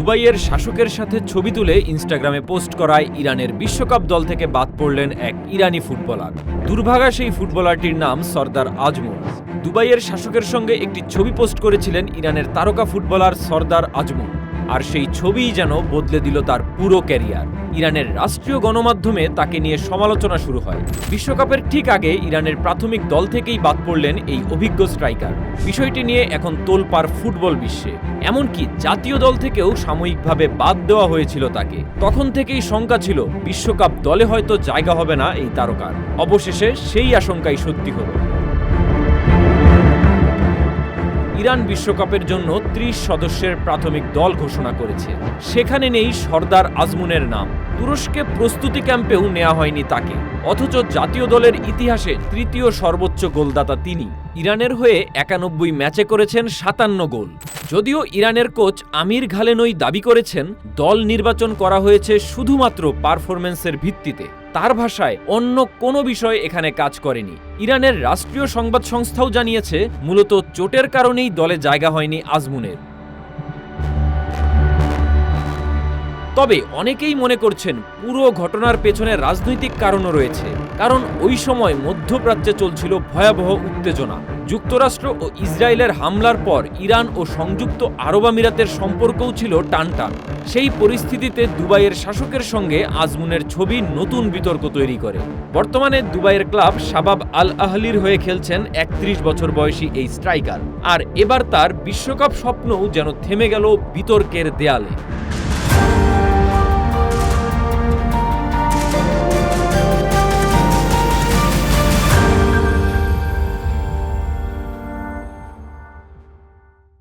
দুবাইয়ের শাসকের সাথে ছবি তুলে ইনস্টাগ্রামে পোস্ট করায় ইরানের বিশ্বকাপ দল থেকে বাদ পড়লেন এক ইরানি ফুটবলার। দুর্ভাগা সেই ফুটবলারটির নাম সর্দার আজমুন। দুবাইয়ের শাসকের সঙ্গে একটি ছবি পোস্ট করেছিলেন ইরানের তারকা ফুটবলার সর্দার আজমুন, আর সেই ছবিই যেন বদলে দিল তার পুরো ক্যারিয়ার। ইরানের রাষ্ট্রীয় গণমাধ্যমে তাকে নিয়ে সমালোচনা শুরু হয়। বিশ্বকাপের ঠিক আগে ইরানের প্রাথমিক দল থেকেই বাদ পড়লেন এই অভিজ্ঞ স্ট্রাইকার। বিষয়টি নিয়ে এখন তোলপাড় ফুটবল বিশ্বে, এমনকি জাতীয় দল থেকেও সাময়িকভাবে বাদ দেওয়া হয়েছিল তাকে। তখন থেকেই শঙ্কা ছিল বিশ্বকাপ দলে হয়তো জায়গা হবে না এই তারকার। অবশেষে সেই আশঙ্কাই সত্যি হলো। ইরান বিশ্বকাপের জন্য ৩০ সদস্যের প্রাথমিক দল ঘোষণা করেছে। সেখানে নেই সর্দার আজমুনের নাম। তুরস্কে প্রস্তুতি ক্যাম্পেও নেওয়া হয়নি তাকে, অথচ জাতীয় দলের ইতিহাসে তৃতীয় সর্বোচ্চ গোলদাতা তিনি। ইরানের হয়ে ৯১ ম্যাচে করেছেন ৫৭ গোল। যদিও ইরানের কোচ আমির ঘালেনই দাবি করেছেন দল নির্বাচন করা হয়েছে শুধুমাত্র পারফরম্যান্সের ভিত্তিতে। তার ভাষায় অন্য কোনো বিষয় এখানে কাজ করেনি। ইরানের রাষ্ট্রীয় সংবাদ সংস্থাও জানিয়েছে মূলত চোটের কারণেই দলে জায়গা হয়নি আজমুনের। তবে অনেকেই মনে করছেন পুরো ঘটনার পেছনে রাজনৈতিক কারণও রয়েছে, কারণ ওই সময় মধ্যপ্রাচ্যে চলছিল ভয়াবহ উত্তেজনা। যুক্তরাষ্ট্র ও ইসরায়েলের হামলার পর ইরান ও সংযুক্ত আরব আমিরাতের সম্পর্কও ছিল টানটান। সেই পরিস্থিতিতে দুবাইয়ের শাসকের সঙ্গে আজমুনের ছবি নতুন বিতর্ক তৈরি করে। বর্তমানে দুবাইয়ের ক্লাব শাবাব আল আহলির হয়ে খেলছেন ৩১ বছর বয়সী এই স্ট্রাইকার, আর এবার তার বিশ্বকাপ স্বপ্নও যেন থেমে গেল বিতর্কের দেয়ালে।